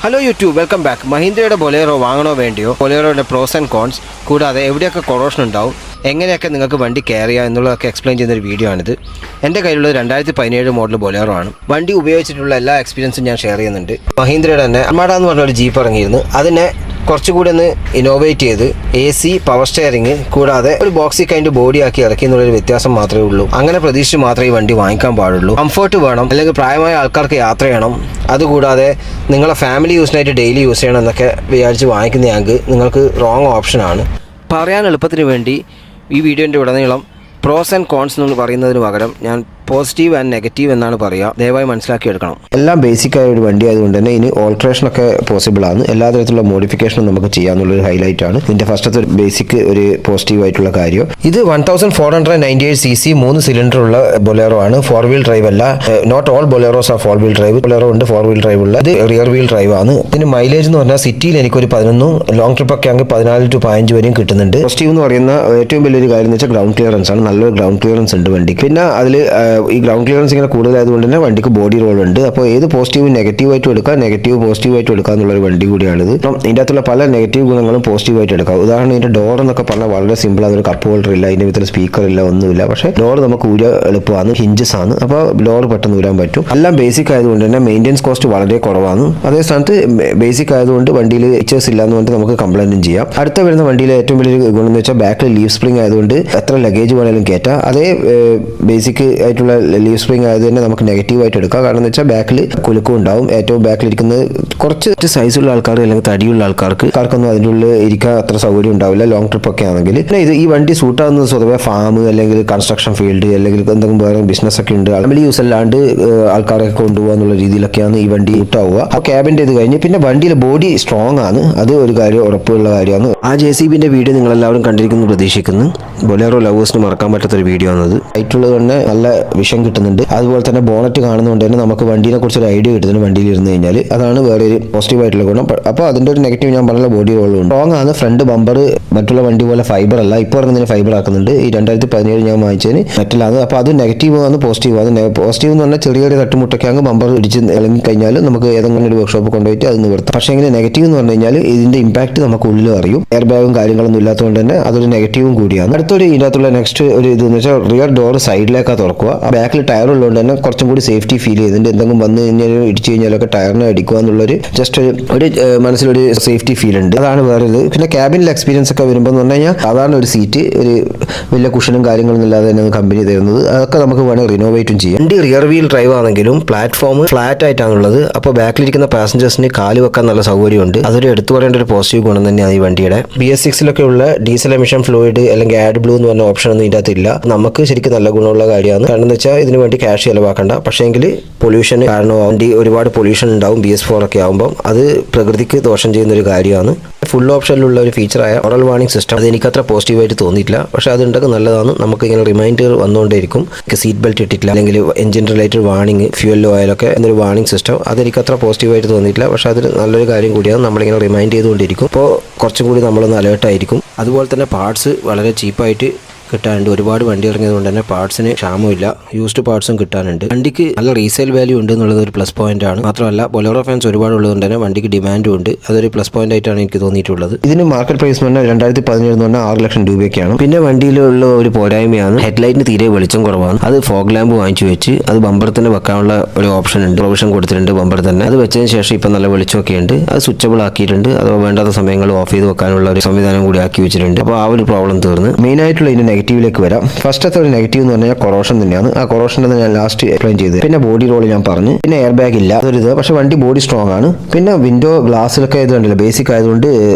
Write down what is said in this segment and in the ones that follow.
Hello YouTube, welcome back. മഹീന്ദ്രയുടെ Bolero വാങ്ങണോ വേണ്ടിയോ, ബൊലേറോയുടെ പ്രോസ് ആൻഡ് കോൺസ്, കൂടാതെ എവിടെയൊക്കെ കൊറോഷൻ ഉണ്ടാവും, എങ്ങനെയൊക്കെ നിങ്ങൾക്ക് വണ്ടി കെയർ ചെയ്യാം എന്നുള്ളതൊക്കെ എക്സ്പ്ലെയിൻ ചെയ്യുന്നൊരു വീഡിയോ ആണിത്. എൻ്റെ കയ്യിലുള്ളത് 2017 മോഡൽ ബൊലേറോ ആണ്. വണ്ടി ഉപയോഗിച്ചിട്ടുള്ള എല്ലാ എക്സ്പീരിയൻസും ഞാൻ ഷെയർ ചെയ്യുന്നുണ്ട്. മഹീന്ദ്രയുടെ തന്നെ അർമാഡ എന്ന് പറഞ്ഞ ഒരു ജീപ്പ് ഇറങ്ങിയിരുന്നു. അതിനെ കുറച്ചുകൂടി ഒന്ന് ഇന്നോവേറ്റ് ചെയ്ത് AC, പവർ സ്റ്റിയറിംഗ്, കൂടാതെ ഒരു ബോക്സി കൈൻഡ് ബോഡി ആക്കി ഇറക്കി എന്നുള്ളൊരു വ്യത്യാസം മാത്രമേ ഉള്ളൂ. അങ്ങനെ പ്രതീക്ഷിച്ച് മാത്രമേ ഈ വണ്ടി വാങ്ങിക്കാൻ പാടുള്ളൂ. കംഫർട്ട് വേണം, അല്ലെങ്കിൽ പ്രായമായ ആൾക്കാർക്ക് യാത്ര ചെയ്യണം, അതുകൂടാതെ നിങ്ങളെ ഫാമിലി യൂസിനായിട്ട് ഡെയിലി യൂസ് ചെയ്യണം എന്നൊക്കെ വിചാരിച്ച് വാങ്ങിക്കുന്നതെങ്കിൽ നിങ്ങൾക്ക് റോങ് ഓപ്ഷനാണ്. പറയാൻ എളുപ്പത്തിന് വേണ്ടി ഈ വീഡിയോൻ്റെ ഉടനീളം പ്രോസ് ആൻഡ് കോൺസ് എന്ന് പറയുന്നതിന് പകരം ഞാൻ പോസിറ്റീവ് ആൻഡ് നെഗറ്റീവ് എന്നാണ് പറയുക. ദയവായി മനസ്സിലാക്കിയെടുക്കണം. എല്ലാം ബേസിക്കായ ഒരു വണ്ടി ആയതുകൊണ്ട് തന്നെ ഇനി ഓൾട്രേഷനൊക്കെ പോസിബിൾ ആണ്. എല്ലാ തരത്തിലുള്ള മോഡിഫിക്കേഷനും നമുക്ക് ചെയ്യാന്നുള്ളൊരു ഹൈലൈറ്റ് ആണ് ഇതിൻ്റെ ഫസ്റ്റത്തെ ഒരു ബേസിക് ഒരു പോസിറ്റീവ് ആയിട്ടുള്ള കാര്യം. ഇത് 1498cc 3 സിലിണ്ടർ ഉള്ള ബൊലേറോ ആണ്. 4 വീൽ ഡ്രൈവ് അല്ല. Not all Boleros are 4 wheel drive. Bolero ഉണ്ട് 4 വീൽ ഡ്രൈവ് ഉള്ള. ഇത് റിയർ വീൽ ഡ്രൈവ് ആണ്. ഇതിന് മൈലേജ് എന്ന് പറഞ്ഞാൽ സിറ്റിയിൽ എനിക്കൊരു 11, ലോങ് ട്രിപ്പ് ഒക്കെ ആണെങ്കിൽ 14 to 15 വരെയും കിട്ടുന്നുണ്ട്. പോസിറ്റീവ് എന്ന് പറയുന്ന ഏറ്റവും വലിയൊരു കാര്യം എന്ന് വെച്ചാൽ ഗ്രൗണ്ട് ക്ലിയറൻസ് ആണ്. നല്ലൊരു ഗ്രൗണ്ട് ക്ലിയറൻസ് ഉണ്ട് വണ്ടിക്ക്. പിന്നെ അതിൽ ഈ ഗ്രൗണ്ട് ക്ലിയറൻസ് ഇങ്ങനെ കൂടുതലായതുകൊണ്ട് തന്നെ വണ്ടിക്ക് ബോഡി റോൾ ഉണ്ട്. അപ്പോൾ ഏത് പോസിറ്റീവ് നെഗറ്റീവായിട്ടും എടുക്കാം, നെഗറ്റീവ് പോസിറ്റീവായിട്ടും എടുക്കാം എന്നുള്ളൊരു വണ്ടി കൂടിയാണിത്. അപ്പം ഇതിൻ്റെ അകത്തുള്ള പല നെഗറ്റീവ് ഗുണങ്ങളും പോസിറ്റീവായിട്ട് എടുക്കാം. ഉദാഹരണം ഇതിൻ്റെ ഡോർ എന്നൊക്കെ പറഞ്ഞാൽ വളരെ സിമ്പിൾ. അതൊരു കപ്പ് ഹോൾഡർ ഇല്ല, ഇതിൻ്റെ വിധത്തിൽ സ്പീക്കർ ഇല്ല, ഒന്നുമില്ല. പക്ഷേ ഡോർ നമുക്ക് ഊരാൻ എളുപ്പമാണ്. ഹിഞ്ചസ് ആണ്. അപ്പോൾ ഡോർ പെട്ടെന്ന് ഊരാൻ പറ്റും. എല്ലാം ബേസിക് ആയതുകൊണ്ട് തന്നെ മെയിൻ്റെനൻസ് കോസ്റ്റ് വളരെ കുറവാണ്. അതേ സ്ഥാനത്ത് ബേസിക് ആയതുകൊണ്ട് വണ്ടിയിൽ ഫീച്ചേഴ്സ് ഇല്ല എന്ന് പറഞ്ഞിട്ട് നമുക്ക് കംപ്ലൈൻറ്റും ചെയ്യാം. അടുത്ത വരുന്ന വണ്ടിയിലെ ഏറ്റവും വലിയൊരു ഗുണം എന്ന് വെച്ചാൽ ബാക്കിൽ ലീവ് സ്പ്രിംഗ് ആയതുകൊണ്ട് എത്ര ലഗേജ് വേണമെങ്കിലും കയറ്റാം. അതേ ബേസിക് ആയിട്ടുള്ള ലീവ് സ്പ്രിംഗ് ആയത് തന്നെ നമുക്ക് നെഗറ്റീവായിട്ട് എടുക്കാം. കാരണം എന്ന് വെച്ചാൽ ബാക്കിൽ കുലുക്കം ഉണ്ടാവും. ഏറ്റവും ബാക്കിലിരിക്കുന്നത് കുറച്ച് സൈസുള്ള ആൾക്കാർ അല്ലെങ്കിൽ തടിയുള്ള ആൾക്കാർക്കൊന്നും അതിൻ്റെ ഉള്ളിൽ ഇരിക്കാൻ അത്ര സൗകര്യം ഉണ്ടാവില്ല, ലോങ് ട്രിപ്പ് ഒക്കെ ആണെങ്കിൽ. പിന്നെ ഈ വണ്ടി സൂട്ടാകുന്നത് സ്വതവേ ഫാം അല്ലെങ്കിൽ കൺസ്ട്രക്ഷൻ ഫീൽഡ് അല്ലെങ്കിൽ എന്തെങ്കിലും വേറെ ബിസിനസ് ഒക്കെ ഉണ്ട്, ഫാമിലി യൂസ് അല്ലാണ്ട് ആൾക്കാരൊക്കെ കൊണ്ടുപോകുക എന്നുള്ള രീതിയിലൊക്കെയാണ് ഈ വണ്ടി സൂട്ടാവുക. അപ്പോൾ ക്യാബിൻ്റെ ഇത് കഴിഞ്ഞ് പിന്നെ വണ്ടിയിലെ ബോഡി സ്ട്രോങ് ആണ്. അത് ഒരു കാര്യം ഉറപ്പുള്ള കാര്യമാണ്. ആ JCBൻ്റെ വീഡിയോ നിങ്ങളെല്ലാവരും കണ്ടിരിക്കുന്നു പ്രതീക്ഷിക്കുന്നു. ബൊലേറോ ലവേഴ്സിന് മറക്കാൻ പറ്റാത്തൊരു വീഡിയോ ആണത്. ആയിട്ടുള്ളത് തന്നെ നല്ല വിഷം കിട്ടുന്നുണ്ട്. അതുപോലെ തന്നെ ബോണറ്റ് കാണുന്നതുകൊണ്ട് തന്നെ നമുക്ക് വണ്ടീനെ കുറിച്ചൊരു ഐഡിയ കിട്ടുന്നുണ്ട് വണ്ടിയിൽ ഇരുന്ന് കഴിഞ്ഞാൽ. അതാണ് വേറെ ഒരു പോസിറ്റീവ് ആയിട്ടുള്ള ഗുണം. അപ്പോൾ അതിൻ്റെ ഒരു നെഗറ്റീവ് ഞാൻ പറഞ്ഞ ബോഡി റോളുണ്ട്. സ്ട്രോങ് ആണ്. ഫ്രണ്ട് ബമ്പർ മറ്റുള്ള വണ്ടി പോലെ ഫൈബർ അല്ല. ഇപ്പോൾ ഇറങ്ങുന്നതിന് ഫൈബർ ആക്കുന്നുണ്ട്. ഈ 2017 ഞാൻ വാങ്ങിച്ചതിന് മെറ്റലാണ്. അപ്പോൾ അത് നെഗറ്റീവ് ആണ്. പോസിറ്റീവ് ആണ്. പോസിറ്റീവ് എന്ന് പറഞ്ഞാൽ ചെറിയൊരു തട്ടുമുട്ടൊക്കെ അങ്ങ് ബമ്പർ ഇടിച്ച് ഇളങ്ങി കഴിഞ്ഞാൽ നമുക്ക് ഏതെങ്കിലും ഒരു വർക്ക്ഷോപ്പ് കൊണ്ടുപോയിട്ട് അത് നിവർത്താം. പക്ഷേ എങ്ങനെ നെഗറ്റീവ് എന്ന് പറഞ്ഞു കഴിഞ്ഞാൽ ഇതിൻ്റെ ഇമ്പാക്ട് നമുക്ക് ഉള്ളിൽ അറിയും. എയർ ബാഗും കാര്യങ്ങളൊന്നും ഇല്ലാത്തതുകൊണ്ട് തന്നെ അതൊരു നെഗറ്റീവും കൂടിയാണ്. അടുത്തൊരു ഇതിനകത്തുള്ള നെക്സ്റ്റ് ഒരു ഇതെന്ന് വെച്ചാൽ റിയർ ഡോർ സൈഡിലേക്കാണ് തുറക്കുക. ബാക്കിൽ ടയർ ഉള്ളതുകൊണ്ട് തന്നെ കുറച്ചും കൂടി സേഫ്റ്റി ഫീൽ ചെയ്യുന്നുണ്ട്. എന്തെങ്കിലും വന്നു കഴിഞ്ഞാൽ ഇടിച്ചു കഴിഞ്ഞാലൊക്കെ ടയറിനെ അടിക്കുക എന്നുള്ളൊരു ജസ്റ്റ് ഒരു മനസ്സിലൊരു സേഫ്റ്റി ഫീൽ ഉണ്ട്. അതാണ് വേറെ ഇത്. പിന്നെ ക്യാബിനിൽ എക്സ്പീരിയൻസ് ഒക്കെ വരുമ്പോൾ എന്ന് പറഞ്ഞു കഴിഞ്ഞാൽ സാധാരണ ഒരു സീറ്റ് ഒരു വലിയ കുഷനും കാര്യങ്ങളൊന്നും ഇല്ലാതെ തന്നെ കമ്പനി തരുന്നത്. അതൊക്കെ നമുക്ക് വേണമെങ്കിൽ റിനോവേറ്റും ചെയ്യാം. വണ്ടി റിയർ വീൽ ഡ്രൈവ് ആണെങ്കിലും പ്ലാറ്റ്ഫോം ഫ്ലാറ്റ് ആയിട്ടാണുള്ളത്. അപ്പോൾ ബാക്കിലിരിക്കുന്ന പാസഞ്ചേഴ്സിന് കാല് വെക്കാൻ നല്ല സൗകര്യമുണ്ട്. അതൊരു എടുത്തു പറയേണ്ട ഒരു പോസിറ്റീവ് ഗുണം തന്നെയാണ് ഈ വണ്ടിയുടെ. BS6 ഉള്ള ഡീസൽ എമിഷൻ ഫ്ലൂയിഡ് അല്ലെങ്കിൽ ആഡ് ബ്ലൂ എന്ന് പറഞ്ഞ ഓപ്ഷൻ ഒന്നും ഇതിൻ്റെ അകത്തില്ല. നമുക്ക് ശരിക്കും നല്ല ഗുണമുള്ള കാര്യമാണ്. കാരണം എന്താ വെച്ചാൽ ഇതിന് വേണ്ടി ക്യാഷ് ചിലവാക്കണ്ട. പക്ഷേങ്കിൽ പൊല്യൂഷൻ കാരണം വണ്ടി ഒരുപാട് പൊല്യൂഷൻ ഉണ്ടാവും. BS4 ഒക്കെ ആകുമ്പോൾ അത് പ്രകൃതിക്ക് ദോഷം ചെയ്യുന്ന ഒരു കാര്യമാണ്. ഫുൾ ഓപ്ഷനിലുള്ള ഒരു ഫീച്ചറായ ഓറൽ വാർണിംഗ് സിസ്റ്റം അത് എനിക്കത്ര പോസിറ്റീവായിട്ട് തോന്നിയിട്ടില്ല. പക്ഷേ അതുണ്ടെങ്കിൽ നല്ലതാണ്. നമുക്ക് ഇങ്ങനെ റിമൈൻഡർ വന്നുകൊണ്ടേയിരിക്കും. സീറ്റ് ബെൽറ്റ് ഇട്ടിട്ടില്ല അല്ലെങ്കിൽ എഞ്ചിൻ റിലേറ്റഡ് വാർണിംഗ്, ഫ്യൂവൽ ഓയിലൊക്കെ എന്നൊരു വാർണിംഗ് സിസ്റ്റം അതെനിക്കത്ര പോസിറ്റീവായിട്ട് തോന്നിയിട്ടില്ല. പക്ഷേ അത് നല്ലൊരു കാര്യം കൂടിയാണ്. നമ്മളിങ്ങനെ റിമൈൻഡ് ചെയ്തുകൊണ്ടിരിക്കും. അപ്പോൾ കുറച്ചും കൂടി നമ്മളൊന്ന് അലേർട്ടായിരിക്കും. അതുപോലെ തന്നെ പാർട്സ് വളരെ ചീപ്പായിട്ട് കിട്ടാനുണ്ട്. ഒരുപാട് വണ്ടി ഇറങ്ങിയതുകൊണ്ട് തന്നെ പാർട്സിന് ക്ഷാമമില്ല. യൂസ്ഡ് പാർട്സും കിട്ടാനുണ്ട്. വണ്ടിക്ക് നല്ല റീസെയിൽ വാല്യൂ ഉണ്ട് എന്നുള്ളത് ഒരു പ്ലസ് പോയിന്റ് ആണ്. മാത്രമല്ല ബൊലേറോ ഫാൻസ് ഒരുപാട് ഉള്ളതുകൊണ്ട് തന്നെ വണ്ടിക്ക് ഡിമാൻഡും ഉണ്ട്. അതൊരു പ്ലസ് പോയിന്റ് ആയിട്ടാണ് എനിക്ക് തോന്നിയിട്ടുള്ളത്. ഇതിന് മാർക്കറ്റ് പ്രൈസ് എന്ന് പറഞ്ഞാൽ 2017 എന്ന് പറഞ്ഞാൽ 6 ലക്ഷം രൂപയൊക്കെയാണ്. പിന്നെ വണ്ടിയിലുള്ള ഒരു പോരായ്മയാണ് ഹെഡ്ലൈറ്റിന് തീരെ വെളിച്ചം കുറവാണ്. അത് ഫോഗ് ലാമ്പ് വാങ്ങിച്ചു വെച്ച് അത് ബമ്പർ തന്നെ വെക്കാനുള്ള ഒരു ഓപ്ഷൻ ഉണ്ട്. പ്രൊവിഷൻ കൊടുത്തിട്ടുണ്ട് ബമ്പർ തന്നെ. അത് വെച്ചതിന് ശേഷം ഇപ്പം നല്ല വെളിച്ചമൊക്കെ ഉണ്ട്. അത് സ്വിച്ചബിൾ ആക്കിയിട്ടുണ്ട്. അത് വേണ്ടാത്ത സമയങ്ങൾ ഓഫ് ചെയ്ത് വെക്കാനുള്ള ഒരു സംവിധാനം കൂടി ആക്കി വെച്ചിട്ടുണ്ട്. അപ്പോൾ ആ ഒരു പ്രോബ്ലം തീർന്ന്. മെയിനായിട്ടുള്ള ഇതിന്റെ നെഗറ്റീവിലേക്ക് വരാം. ഫസ്റ്റത്തെ ഒരു നെഗറ്റീവ് എന്ന് പറഞ്ഞാൽ കൊറോഷൻ തന്നെയാണ്. ആ കൊറോഷൻ ഞാൻ ലാസ്റ്റ് എക്സ്പ്ലെയിൻ ചെയ്ത്. പിന്നെ ബോഡി റോൾ ഞാൻ പറഞ്ഞു. പിന്നെ എയർ ബാഗ് ഇല്ല, അതൊരു ഇത്. പക്ഷെ വണ്ടി ബോഡി സ്ട്രോങ് ആണ്. പിന്നെ വിൻഡോ ഗ്ലാസ്സിലൊക്കെ ഇത് കണ്ടില്ല, ബേസിക് ആയതുകൊണ്ട്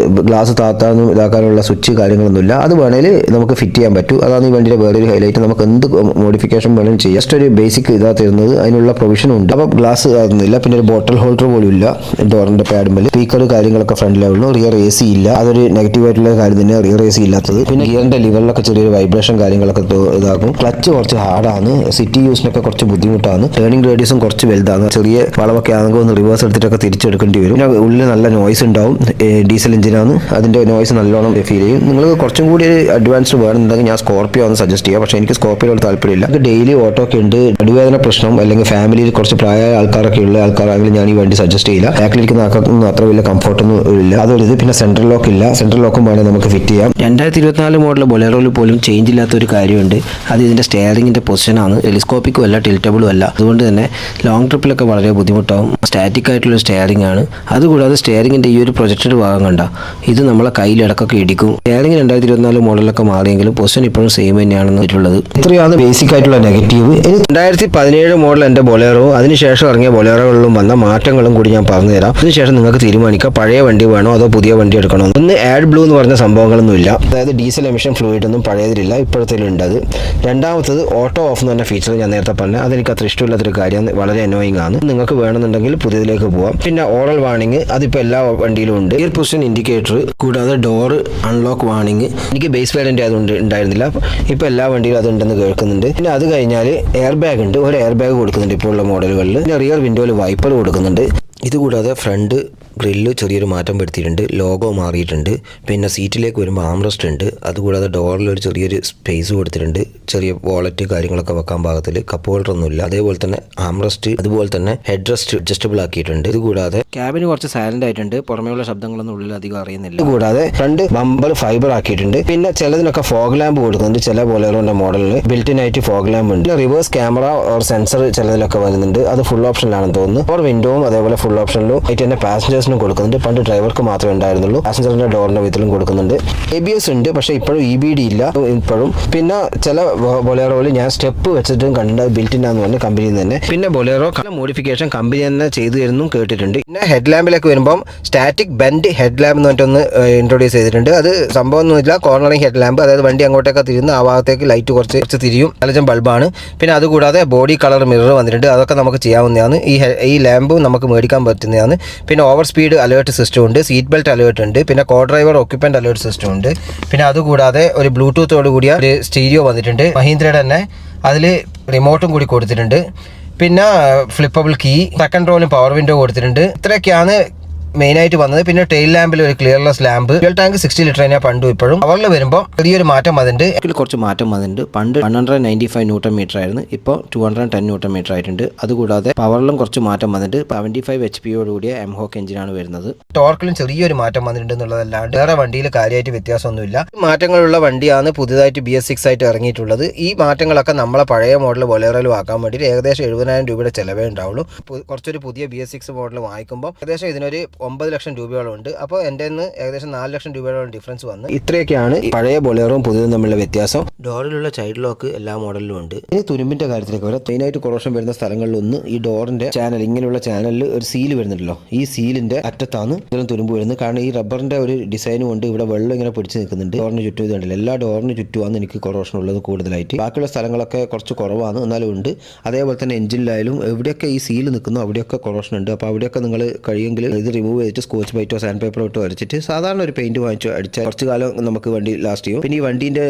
ഗ്ലാസ് താത്താനും ഇതാക്കാനുള്ള സ്വിച്ച് കാര്യങ്ങളൊന്നുമില്ല. അത് വേണേൽ നമുക്ക് ഫിറ്റ് ചെയ്യാൻ പറ്റും. അതാണ് ഈ വണ്ടിയുടെ വേറൊരു ഹൈലൈറ്റ്. നമുക്ക് എന്ത് മോഡിഫിക്കേഷൻ വേണമെങ്കിലും ചെയ്യാം. ജസ്റ്റ് ഒരു ബേസിക് ഇതാ തരുന്നത്, അതിനുള്ള പ്രൊവിഷനും ഉണ്ട്. അപ്പോൾ ഗ്ലാസ് ആകുന്നില്ല. പിന്നെ ഒരു ബോട്ടൽ ഹോൾഡർ പോലും ഇല്ല ഡോറിന്റെ പാഡുമ്പോൾ. സ്പീക്കർ കാര്യങ്ങളൊക്കെ ഫ്രണ്ടിലേ ഉള്ളൂ. റിയർ AC ഇല്ല. അതൊരു നെഗറ്റീവ് ആയിട്ടുള്ള കാര്യം തന്നെ, റിയർ AC ഇല്ലാത്തത്. പിന്നെ ഗിയറിന്റെ ലിവറിലൊക്കെ ചെറിയൊരു വൈബ്രേഷൻ കാര്യങ്ങളൊക്കെ ഇതാക്കും. ക്ലച്ച് കുറച്ച് ഹാർഡാണ്, സിറ്റി യൂസിനൊക്കെ കുറച്ച് ബുദ്ധിമുട്ടാണ്. ടേണിംഗ് റേഡിയസും കുറച്ച് വലുതാണ്. ചെറിയ വളവൊക്കെ ആണെങ്കിൽ ഒന്ന് റിവേഴ്സ് എടുത്തിട്ടൊക്കെ തിരിച്ചെടുക്കേണ്ടി വരും. പിന്നെ ഉള്ളിൽ നല്ല നോയ്സ് ഉണ്ടാവും. ഡീസൽ എഞ്ചിനാണ്, അതിൻ്റെ നോയ്സ് നല്ലോണം ഫീൽ ചെയ്യും. നിങ്ങൾ കുറച്ചും കൂടി അഡ്വാൻസ്ഡ് വേണമെന്നുണ്ടെങ്കിൽ ഞാൻ സ്കോർപ്പിയോ ആണ് സജസ്റ്റ് ചെയ്യുക. പക്ഷേ എനിക്ക് സ്കോർപ്പിയോട് താല്പര്യമില്ല. ഡെയിലി ഓട്ടോ ഒക്കെ ഉണ്ട്, നടുവേദന പ്രശ്നം അല്ലെങ്കിൽ ഫാമിലിയിൽ കുറച്ച് പ്രായമായ ആൾക്കാരൊക്കെ ഉള്ള ആൾക്കാരാണെങ്കിൽ ഞാൻ ഈ വണ്ടി സജസ്റ്റ് ചെയ്യില്ല. ബാക്കിലിരിക്കുന്ന ആൾക്കാർക്കൊന്നും അത്ര വലിയ കംഫർട്ടൊന്നും ഇല്ല. അതൊരു പിന്നെ സെൻട്രൽ ലോക്ക് ഇല്ല. സെൻട്രൽ ലോക്കും വേണമെങ്കിൽ നമുക്ക് ഫിറ്റ് ചെയ്യാം. 2024 മോഡൽ ബൊലേറോയിൽ പോലും ചേഞ്ച് ഇല്ലാത്ത ഒരു കാര്യമുണ്ട്. അത് ഇതിൻ്റെ സ്റ്റെയറിങ്ങിൻ്റെ പൊസിഷനാണ്. ടെലിസ്കോപ്പിക്കും അല്ല, ടിൽറ്റബിളും അല്ല. അതുകൊണ്ട് തന്നെ ലോങ് ട്രിപ്പിലൊക്കെ വളരെ ബുദ്ധിമുട്ടാവും. സ്റ്റാറ്റിക് ആയിട്ടുള്ള സ്റ്റെയറിംഗ് ആണ്. അതുകൂടാതെ സ്റ്റെയറിങ്ങിൻ്റെ ഈ ഒരു പ്രൊജക്റ്റഡ് ഭാഗം കണ്ട ഇത് നമ്മളെ കയ്യിലിടക്കൊക്കെ ഇടിക്കും. സ്റ്റെയറിംഗ് 2024 മോഡലൊക്കെ മാറിയെങ്കിലും പൊസിഷൻ ഇപ്പോഴും സെയിം തന്നെയാണെന്ന് വെച്ചിട്ടുള്ളത്. ഇത്രയാണ് ബേസിക് ആയിട്ടുള്ള നെഗറ്റീവ്. 2017 മോഡൽ എൻ്റെ ബൊലേറോ, അതിനുശേഷം ഇറങ്ങിയ ബൊലേറോകളിലും വന്ന മാറ്റങ്ങളും കൂടി ഞാൻ പറഞ്ഞുതരാം. അതിനുശേഷം നിങ്ങൾക്ക് തീരുമാനിക്കാം പഴയ വണ്ടി വേണോ അതോ പുതിയ വണ്ടി എടുക്കണോ. ഒന്ന് ആഡ് ബ്ലൂ എന്ന് പറഞ്ഞ സംഭവങ്ങളൊന്നുമില്ല. അതായത് ഡീസൽ എമിഷൻ ഫ്ലൂയിഡ് ഒന്നും പഴയതിലില്ല, ഇപ്പോഴത്തേലുണ്ട് അത്. രണ്ടാമത്തത് ഓട്ടോ ഓഫ് എന്ന് പറഞ്ഞ ഫീച്ചർ ഞാൻ നേരത്തെ പറഞ്ഞ അതെനിക്ക് അത്ര ഇഷ്ടമില്ലാത്തൊരു കാര്യം, വളരെ അനോയിങ് ആണ്. നിങ്ങൾക്ക് വേണമെന്നുണ്ടെങ്കിൽ പുതിയതിലേക്ക് പോവാം. പിന്നെ ഓറൽ വാണിംഗ് അതിപ്പോൾ എല്ലാ വണ്ടിയിലും ഉണ്ട്. ഗിയർ പൊസിഷൻ ഇൻഡിക്കേറ്റർ, കൂടാതെ ഡോർ അൺലോക്ക് വാണിംഗ്. എനിക്ക് ബേസ് വേരിയൻ്റ് അതുകൊണ്ട് ഉണ്ടായിരുന്നില്ല, ഇപ്പോൾ എല്ലാ വണ്ടിയിലും അതുണ്ടെന്ന് കേൾക്കുന്നുണ്ട്. പിന്നെ അത് കഴിഞ്ഞാൽ എയർ ബാഗ് ഉണ്ട്, ഒരു എയർ ബാഗ് കൊടുക്കുന്നുണ്ട് ഇപ്പോൾ ഉള്ള മോഡലുകളിൽ. പിന്നെ റിയർ വിൻഡോയിൽ വൈപ്പർ കൊടുക്കുന്നുണ്ട്. ഇതുകൂടാതെ ഫ്രണ്ട് ഗ്രില്ല് ചെറിയൊരു മാറ്റം വരുത്തിയിട്ടുണ്ട്, ലോഗോ മാറിയിട്ടുണ്ട്. പിന്നെ സീറ്റിലേക്ക് വരുമ്പോൾ ആംറസ്റ്റ് ഉണ്ട്. അതുകൂടാതെ ഡോറിൽ ഒരു ചെറിയൊരു സ്പേസ് കൊടുത്തിട്ടുണ്ട്, ചെറിയ വാളറ്റ് കാര്യങ്ങളൊക്കെ വെക്കാൻ പാകത്തിൽ. കപ്പ് ഹോൾഡർ ഒന്നുമില്ല. അതേപോലെ തന്നെ ആംറസ്റ്റ്, അതുപോലെ തന്നെ ഹെഡ് റെസ്റ്റ് അഡ്ജസ്റ്റബിൾ ആക്കിയിട്ടുണ്ട്. ഇതുകൂടാതെ ക്യാബിന് കുറച്ച് സൈലന്റ് ആയിട്ടുണ്ട്, പുറമേയുള്ള ശബ്ദങ്ങളൊന്നും ഉള്ളിൽ അധികം അറിയുന്നില്ല. ഇതുകൂടാതെ ഫ്രണ്ട് ബമ്പർ ഫൈബർ ആക്കിയിട്ടുണ്ട്. പിന്നെ ചിലതിനൊക്കെ ഫോഗ് ലാമ്പ് കൊടുക്കുന്നുണ്ട്. ചില ബൊലേറോന്റെ മോഡലിന് ബിൽറ്റിൻ ആയിട്ട് ഫോഗ് ലാമ്പ് ഉണ്ട്. റിവേഴ്സ് ക്യാമറ ഓർ സെൻസർ ചിലതിലൊക്കെ വരുന്നുണ്ട്, അത് ഫുൾ ഓപ്ഷനിലാണെന്ന് തോന്നുന്നു. ഓർ വിൻഡോവും അതേപോലെ ഫുൾ ഓപ്ഷനിലും ആയിട്ട് തന്നെ പാസഞ്ചേഴ്സിനും കൊടുക്കുന്നുണ്ട്. പണ്ട് ഡ്രൈവർക്ക് മാത്രമേ ഉണ്ടായിരുന്നുള്ളൂ. പാസഞ്ചറിന്റെ ഡോറിന്റെ വിധത്തിലും കൊടുക്കുന്നുണ്ട്. ABS ഉണ്ട്, പക്ഷേ ഇപ്പോഴും EBD ഇല്ല ഇപ്പോഴും. പിന്നെ ചില ബൊലേറോയിൽ ഞാൻ സ്റ്റെപ്പ് വെച്ചിട്ടും കണ്ടിട്ടുണ്ട്, ബിൽറ്റിൻ ആണെന്ന് പറഞ്ഞ് കമ്പനിയിൽ തന്നെ. പിന്നെ ബൊലേറോ മോഡിഫിക്കേഷൻ കമ്പനി തന്നെ ചെയ്തു തരുന്നു കേട്ടിട്ടുണ്ട്. പിന്നെ ഹെഡ് ലാമ്പിലേക്ക് വരുമ്പം സ്റ്റാറ്റിക് ബെൻഡ് ഹെഡ് ലാമ്പ് എന്ന് പറഞ്ഞിട്ടൊന്ന് ഇൻട്രൊഡ്യൂസ് ചെയ്തിട്ടുണ്ട്. അത് സംഭവമൊന്നുമില്ല, കോർണറിംഗ് ഹെഡ് ലാമ്പ്. അതായത് വണ്ടി അങ്ങോട്ടേക്ക് തിരിയുന്ന ആ ഭാഗത്തേക്ക് ലൈറ്റ് കുറച്ച് തിരിയും, അലജം ബൾബാണ്. പിന്നെ അതുകൂടാതെ ബോഡി കളർ മിറർ വന്നിട്ടുണ്ട്, അതൊക്കെ നമുക്ക് ചെയ്യാവുന്നതാണ്. ഈ ലാമ്പ് നമുക്ക് മേടിക്കാൻ പറ്റുന്നതാണ്. പിന്നെ ഓവർ സ്പീഡ് അലേർട്ട് സിസ്റ്റം ഉണ്ട്, സീറ്റ് ബെൽറ്റ് അലേർട്ട് ഉണ്ട്. പിന്നെ കോ ഡ്രൈവർ ഓക്യുപ്പൻ്റ് അലേർട്ട് സിസ്റ്റം ഉണ്ട്. പിന്നെ അതുകൂടാതെ ഒരു ബ്ലൂടൂത്തോട് കൂടിയ ഒരു സ്റ്റീരിയോ വന്നിട്ടുണ്ട് മഹീന്ദ്രയുടെ തന്നെ. അതിൽ റിമോട്ടും കൂടി കൊടുത്തിട്ടുണ്ട്. പിന്നെ ഫ്ലിപ്പബിൾ കീ, സെക്കൻഡ് റോയിലും പവർ വിൻഡോ കൊടുത്തിട്ടുണ്ട്. ഇത്രയൊക്കെയാണ് മെയിനായിട്ട് വന്നത്. പിന്നെ ടെയിൽ ലാമ്പിൽ ഒരു ക്ലിയർലെസ് ലാമ്പ്. ഫ്യൂൽ ടാങ്ക് 60 ലിറ്റർ തന്നെയാണ് പണ്ടും ഇപ്പോഴും. പവറിൽ വരുമ്പോൾ ചെറിയൊരു മാറ്റം വന്നിട്ടുണ്ട്, കുറച്ച് മാറ്റം വന്നിട്ടുണ്ട്. പണ്ട് 195 ന്യൂട്ടൺ മീറ്റർ ആയിരുന്നു, ഇപ്പോൾ 210 ന്യൂട്ടൺ മീറ്റർ ആയിട്ടുണ്ട്. അതുകൂടാതെ പവറിലും കുറച്ച് മാറ്റം വന്നിട്ട് 75 HP-യോട് കൂടിയ എംഹോക്ക് എഞ്ചിനാണ് വരുന്നത്. ടോർക്കിലും ചെറിയൊരു മാറ്റം വന്നിട്ടുണ്ട് എന്നുള്ളതല്ലാണ്ട് വേറെ വണ്ടിയിൽ കാര്യമായിട്ട് വ്യത്യാസമൊന്നുമില്ല. മാറ്റങ്ങളുള്ള വണ്ടിയാണ് പുതുതായിട്ട് BS6 ആയിട്ട് ഇറങ്ങിയിട്ടുള്ളത്. ഈ മാറ്റങ്ങളൊക്കെ നമ്മളെ പഴയ മോഡൽ ബൊലേറോയിൽ ആക്കാൻ വേണ്ടിയിട്ട് ഏകദേശം 70,000 രൂപയുടെ ചിലവേ ഉണ്ടാവുള്ളൂ. കുറച്ചൊരു പുതിയ BS6 മോഡൽ വാങ്ങിക്കുമ്പോൾ ഏകദേശം ഇതിനൊരു 9 ലക്ഷം രൂപയോളം ഉണ്ട്. അപ്പോൾ എൻ്റെ നിന്ന് ഏകദേശം 4 ലക്ഷം രൂപയോളം ഡിഫറൻസ് വന്നു. ഇത്രയൊക്കെയാണ് പഴയ ബൊലേറോയും പുതിയതും തമ്മിലുള്ള വ്യത്യാസം. ഡോറിലുള്ള ചൈൽഡ് ലോക്ക് എല്ലാ മോഡലിലും ഉണ്ട്. ഇനി തുരുമ്പിന്റെ കാര്യത്തിലേക്ക് വരാം. മെയിനായിട്ട് കൊറോഷൻ വരുന്ന സ്ഥലങ്ങളിലൊന്ന് ഈ ഡോറിന്റെ ചാനൽ, ഇങ്ങനെയുള്ള ചാനലിൽ ഒരു സീൽ വരുന്നുണ്ടല്ലോ, ഈ സീലിന്റെ അറ്റത്താണ് ഇതിലും തുരുമ്പ് വരുന്നത്. കാരണം ഈ റബ്ബറിന്റെ ഒരു ഡിസൈനും കൊണ്ട് ഇവിടെ വെള്ളം ഇങ്ങനെ പിടിച്ച് നിൽക്കുന്നുണ്ട്. ഡോറിന് ചുറ്റും ഇത് കണ്ടില്ല, എല്ലാ ഡോറിന് ചുറ്റുമാണ് എനിക്ക് കൊറോഷൻ ഉള്ളത് കൂടുതലായിട്ട്. ബാക്കിയുള്ള സ്ഥലങ്ങളൊക്കെ കുറച്ച് കുറവാണ്, എന്നാലും ഉണ്ട്. അതേപോലെ തന്നെ എഞ്ചിനിലായാലും എവിടെയൊക്കെ ഈ സീൽ നിൽക്കുന്നോ അവിടെയൊക്കെ കൊറോഷൻ ഉണ്ട്. അപ്പോൾ അവിടെയൊക്കെ നിങ്ങൾ കഴിയുമെങ്കിൽ ഇത് റിമൂവ് ചെയ്തിട്ട് സ്കോച്ച് ബൈറ്റോ സാൻഡ് പേപ്പറോ ഇട്ടോ വരച്ചിട്ട് സാധാരണ ഒരു പെയിന്റ് വാങ്ങിച്ചോ അടിച്ചാൽ കുറച്ച് കാലം നമുക്ക് വണ്ടി ലാസ്റ്റ് ചെയ്യും. പിന്നെ ഈ വണ്ടീൻ്റെ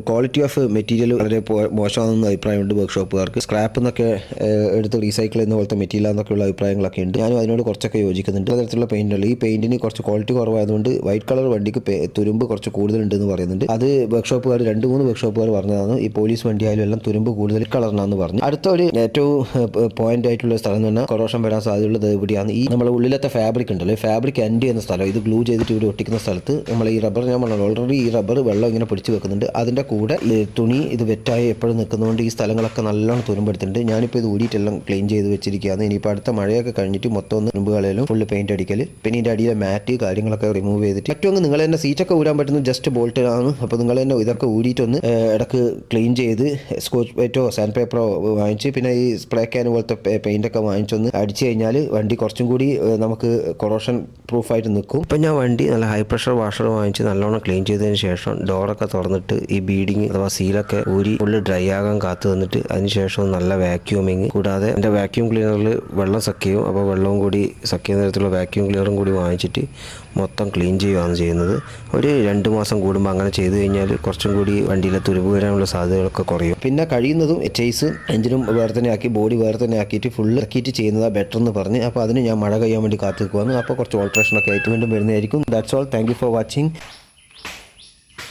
ക്വാളിറ്റി ഓഫ് മെറ്റീരിയൽ വളരെ മോശമാണെന്ന അഭിപ്രായമുണ്ട് വർക്ക്ഷോപ്പുകാർക്ക്. സ്ക്രാപ്പ് എന്നൊക്കെ എടുത്ത് റീസൈക്കിൾ ചെയ്യുന്ന പോലത്തെ മെറ്റീരിയൽ എന്നൊക്കെയുള്ള അഭിപ്രായങ്ങളൊക്കെ ഉണ്ട്. ഞാനും അതിനോട് കുറച്ചൊക്കെ യോജിക്കുന്നുണ്ട്. തരത്തിലുള്ള പെയിന്റുകൾ, ഈ പെയിന്റിന് കുറച്ച് ക്വാളിറ്റി കുറവായതുകൊണ്ട് വൈറ്റ് കളർ വണ്ടിക്ക് തുരുമ്പ് കുറച്ച് കൂടുതലുണ്ടെന്ന് പറയുന്നുണ്ട്. അത് വർക്ക്ഷോപ്പുകാർ 2-3 വർക്ക്ഷോപ്പുകാർ പറഞ്ഞതാണ്. ഈ പോലീസ് വണ്ടി ആയാലും എല്ലാം തുരുമ്പ് കൂടുതൽ കളറിനാന്ന് പറഞ്ഞു. അടുത്ത ഒരു ഏറ്റവും പോയിന്റ് ആയിട്ടുള്ള സ്ഥലം എന്ന് പറഞ്ഞാൽ കൊറോഷൻ വരാൻ സാധ്യതയുള്ളത് എവിടെയാണ്, ഈ നമ്മുടെ ഉള്ളിലത്തെ ഫാബ്രിക് ഉണ്ടല്ലോ, ഫാബ്രിക് എൻഡ് ചെയ്യുന്ന സ്ഥലം, ഇത് ഗ്ലൂ ചെയ്തിട്ട് ഇവിടെ ഒട്ടിക്കുന്ന സ്ഥലത്ത് നമ്മൾ ഈ റബ്ബർ, ഞാൻ പറഞ്ഞു ഓൾറെഡി ഈ റബ്ബർ വെള്ളം ഇങ്ങനെ പിടിച്ച് വെക്കുന്നുണ്ട്. അതിൻ്റെ കൂടെ തുണി ഇത് വെറ്റായി എപ്പോഴും നിൽക്കുന്നതുകൊണ്ട് ഈ സ്ഥലങ്ങളൊക്കെ നല്ലോണം തുരുമ്പെടുത്തിട്ടുണ്ട്. ഞാനിപ്പോൾ ഇത് ഊടിയിട്ടെല്ലാം ക്ലീൻ ചെയ്ത് വെച്ചിരിക്കുകയാണ്. ഇനിയിപ്പോൾ അടുത്ത മഴയൊക്കെ കഴിഞ്ഞിട്ട് മൊത്തം ഒന്ന് തുരുമ്പ് കളയലും ഫുള്ള് പെയിന്റ് അടിക്കൽ. പിന്നെ ഇതിൻ്റെ അടിയിലെ മാറ്റ് കാര്യങ്ങളൊക്കെ റിമൂവ് ചെയ്തിട്ട് പറ്റുമെങ്കിൽ നിങ്ങൾ തന്നെ സീറ്റൊക്കെ ഊരാൻ പറ്റുന്നത് ജസ്റ്റ് ബോൾട്ടിലാണ്. അപ്പോൾ നിങ്ങൾ തന്നെ ഇതൊക്കെ ഊരിയിട്ടൊന്ന് ഇടക്ക് ക്ലീൻ ചെയ്ത് സ്കോച്ച് ബൈറ്റോ സാൻഡ് പേപ്പറോ വാങ്ങിച്ച് പിന്നെ ഈ സ്പ്രേ ക്യാൻ പോലത്തെ പെയിൻ്റൊക്കെ വാങ്ങിച്ചൊന്ന് അടിച്ചു കഴിഞ്ഞാൽ വണ്ടി കുറച്ചും കൂടി നമുക്ക് കൊറോഷൻ പ്രൂഫായിട്ട് നിൽക്കും. ഇപ്പം ഞാൻ വണ്ടി നല്ല ഹൈ പ്രഷർ വാഷർ വാങ്ങിച്ച് നല്ലോണം ക്ലീൻ ചെയ്തതിന് ശേഷം ഡോറൊക്കെ തുറന്നിട്ട് ഈ ബീഡിങ് അഥവാ സീലൊക്കെ ഊരി ഫുള്ള് ഡ്രൈ ആകാൻ കാത്തു നിന്നിട്ട് അതിനുശേഷം നല്ല വാക്യൂമിങ്, കൂടാതെ എൻ്റെ വാക്യൂം ക്ലീനറിൽ വെള്ളം സക്ക് ചെയ്യും. അപ്പോൾ വെള്ളവും കൂടി സക്ക് ചെയ്യുന്ന തരത്തിലുള്ള വാക്യൂം ക്ലീനറും കൂടി വാങ്ങിച്ചിട്ട് മൊത്തം ക്ലീൻ ചെയ്യുകയാണ് ചെയ്യുന്നത്. ഒരു 2 മാസം കൂടുമ്പോൾ അങ്ങനെ ചെയ്ത് കഴിഞ്ഞാൽ കുറച്ചും കൂടി വണ്ടിയിലെ തുരുമ്പ് വരാനുള്ള സാധ്യതകളൊക്കെ കുറയും. പിന്നെ കഴിയുന്നതും ചേസ് എഞ്ചിനും വേറെ തന്നെ ആക്കി ബോഡി വേറെ തന്നെ ആക്കിയിട്ട് ഫുള്ള് ആക്കിയിട്ട് ചെയ്യുന്നതാണ് ബെറ്റർ എന്ന് പറഞ്ഞ്. അപ്പോൾ അതിന് ഞാൻ മഴ കഴിയാൻ വേണ്ടി കാത്തു നിൽക്കുവാണ്. അപ്പോൾ കുറച്ച് ഓൾട്രേഷനൊക്കെ ആയിട്ട് വീണ്ടും വരുന്നതായിരിക്കും. That's all. Thank you for watching.